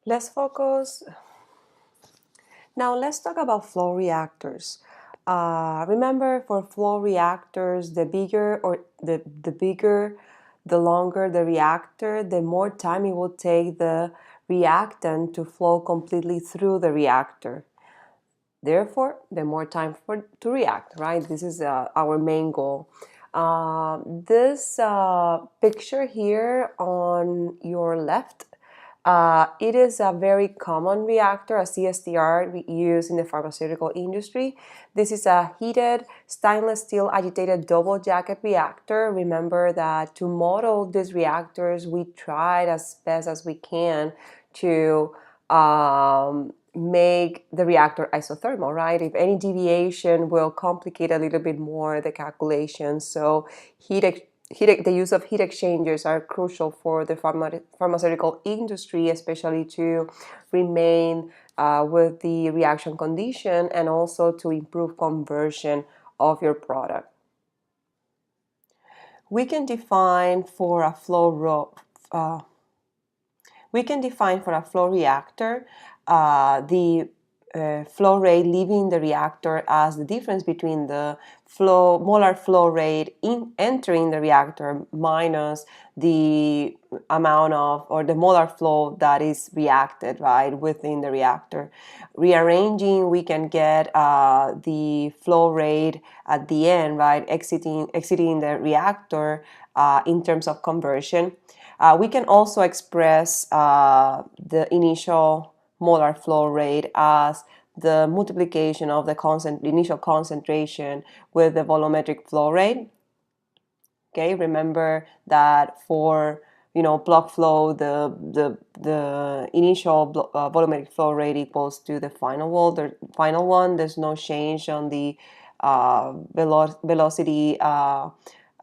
Let's focus. Now let's talk about flow reactors. Remember, for flow reactors, the bigger, the longer the reactor, the more time it will take the reactant to flow completely through the reactor. Therefore, the more time to react, right? This is our main goal. This picture here on your left, it is a very common reactor, a CSTR we use in the pharmaceutical industry. This is a heated stainless steel agitated double jacket reactor. Remember that to model these reactors, we tried as best as we can to make the reactor isothermal, right? If any deviation will complicate a little bit more the calculations. So the use of heat exchangers are crucial for the pharmaceutical industry, especially to remain with the reaction condition and also to improve conversion of your product. We can define for a flow reactor the flow rate leaving the reactor as the difference between the molar flow rate entering the reactor minus the amount of, or the molar flow that is reacted, right, within the reactor. Rearranging, we can get the flow rate at the end, right, exiting the reactor in terms of conversion. We can also express the initial molar flow rate as the multiplication of the initial concentration with the volumetric flow rate. Okay, remember that for block flow, the initial volumetric flow rate equals to the final one. There's no change on the velocity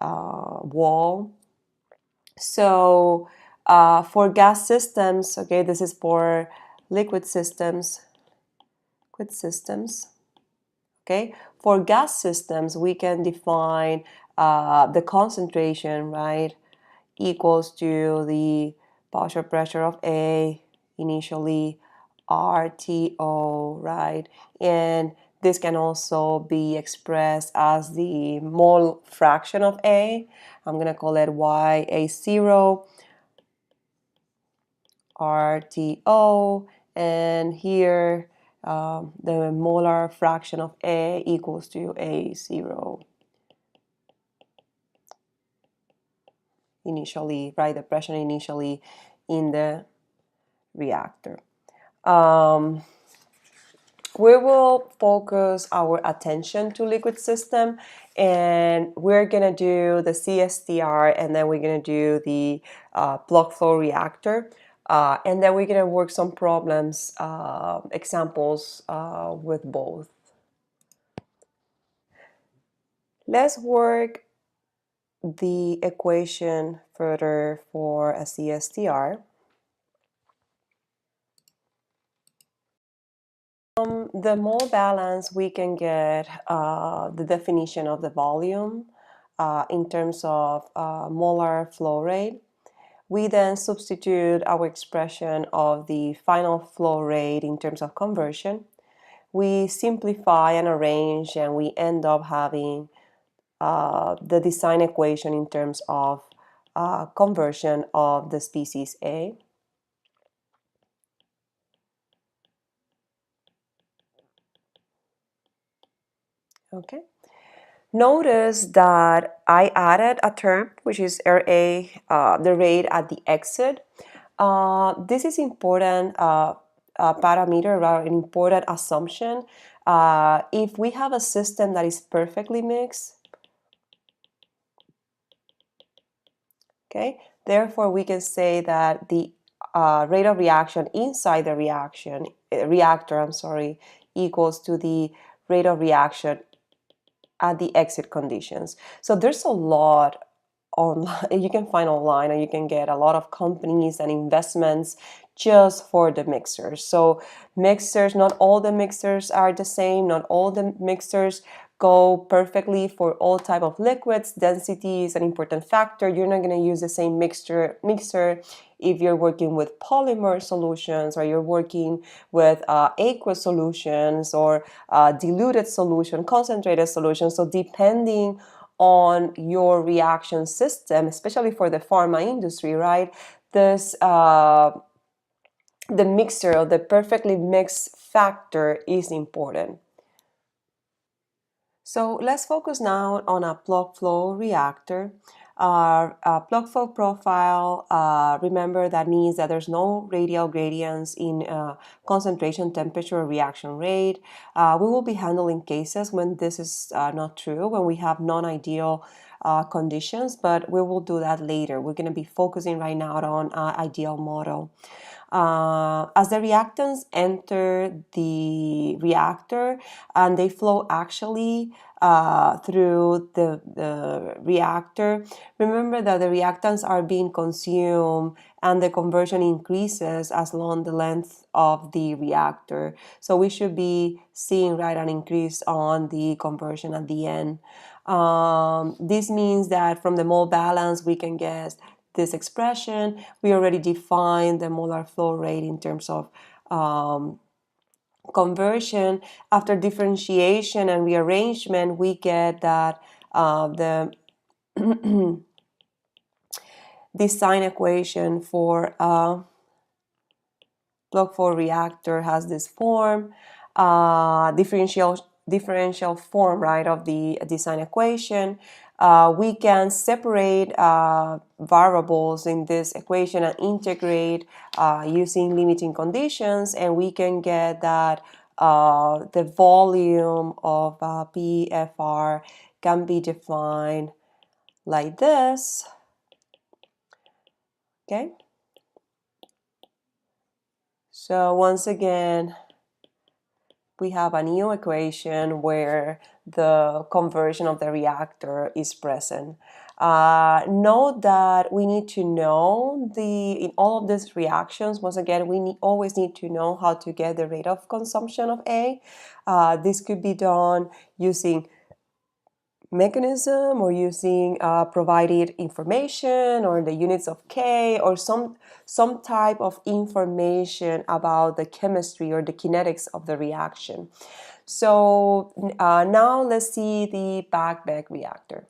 wall. So for gas systems, okay, this is for liquid systems. Okay, for gas systems, we can define the concentration, right, equals to the partial pressure of A initially RTO, right, and this can also be expressed as the mole fraction of A. I'm going to call it YA0 RTO, and here the molar fraction of A equals to A0 initially, right, the pressure initially in the reactor. We will focus our attention to liquid system, and we're gonna do the CSTR, and then we're gonna do the plug flow reactor, and then we're gonna work some problems, examples with both. Let's work the equation further for a CSTR. The mole balance, we can get the definition of the volume in terms of molar flow rate. We then substitute our expression of the final flow rate in terms of conversion. We simplify and arrange, and we end up having the design equation in terms of conversion of the species A. Okay. Notice that I added a term, which is RA, the rate at the exit. This is important parameter, or an important assumption. If we have a system that is perfectly mixed, okay, therefore we can say that the rate of reaction inside the reactor, equals to the rate of reaction at the exit conditions. So there's a lot online you can find online, and you can get a lot of companies and investments just for the mixers. So mixers, not all the mixers are the same, not all the mixers go perfectly for all type of liquids. Density is an important factor. You're not going to use the same mixer if you're working with polymer solutions, or you're working with aqueous solutions, or diluted solution, concentrated solutions. So depending on your reaction system, especially for the pharma industry, right? This the mixer, or the perfectly mixed factor, is important. So let's focus now on a plug flow reactor. Plug flow profile, remember that means that there's no radial gradients in concentration, temperature, or reaction rate. We will be handling cases when this is not true, when we have non-ideal conditions, but we will do that later. We're going to be focusing right now on ideal model. As the reactants enter the reactor and they flow actually through the reactor, remember that the reactants are being consumed and the conversion increases as long the length of the reactor. So we should be seeing, right, an increase on the conversion at the end. This means that from the mole balance we can get this expression. We already defined the molar flow rate in terms of conversion. After differentiation and rearrangement, we get that the design equation for plug flow reactor has this form, differential form, right, of the design equation. We can separate variables in this equation and integrate using limiting conditions, and we can get that the volume of PFR can be defined like this. Okay. So once again, we have a new equation where the conversion of the reactor is present. Note that we need to know in all of these reactions, once again, we always need to know how to get the rate of consumption of A. This could be done using mechanism, or using provided information, or the units of K, or some type of information about the chemistry or the kinetics of the reaction. So now let's see the back-bag reactor.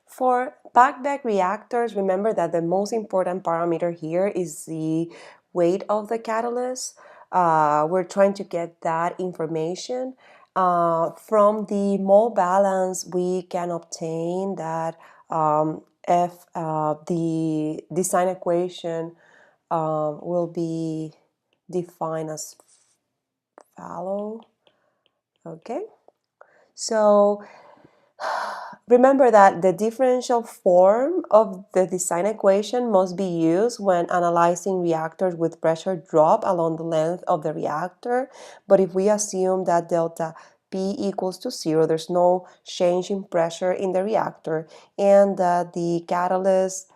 For back-bag reactors, remember that the most important parameter here is the weight of the catalyst. We're trying to get that information. From the mole balance, we can obtain that if the design equation will be defined as follow. Okay, so remember that the differential form of the design equation must be used when analyzing reactors with pressure drop along the length of the reactor. But if we assume that delta P equals to 0, there's no change in pressure in the reactor, and that the catalyst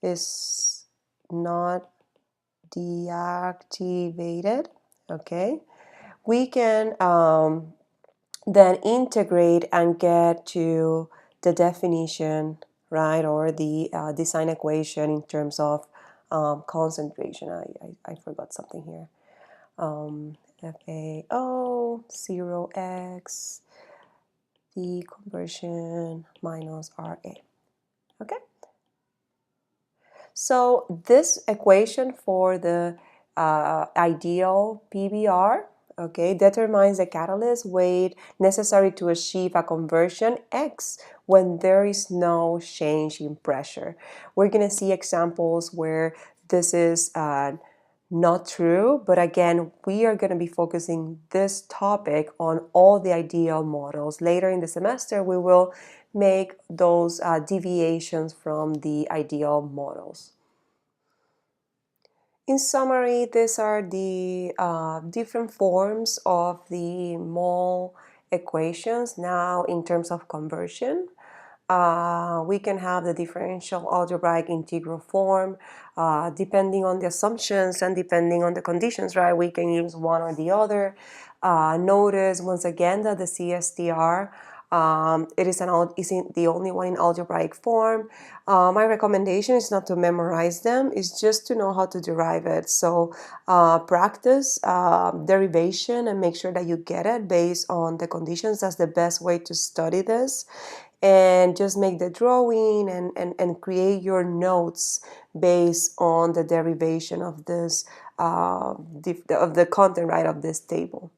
is not deactivated, okay, we can then integrate and get to the definition, right, or the design equation in terms of concentration. I forgot something here. FAO 0x the conversion minus RA. Okay. So this equation for the ideal PBR, okay, determines the catalyst weight necessary to achieve a conversion X when there is no change in pressure. We're going to see examples where this is not true, but again, we are going to be focusing this topic on all the ideal models. Later in the semester, we will make those deviations from the ideal models. In summary, these are the different forms of the mole equations now in terms of conversion. we can have the differential algebraic integral form. Depending on the assumptions and depending on the conditions, right, we can use one or the other. Notice once again that the CSTR it isn't the only one in algebraic form. My recommendation is not to memorize them, it's just to know how to derive it. So practice derivation and make sure that you get it based on the conditions. That's the best way to study this. And just make the drawing and create your notes based on the derivation of this of the content, right, of this table.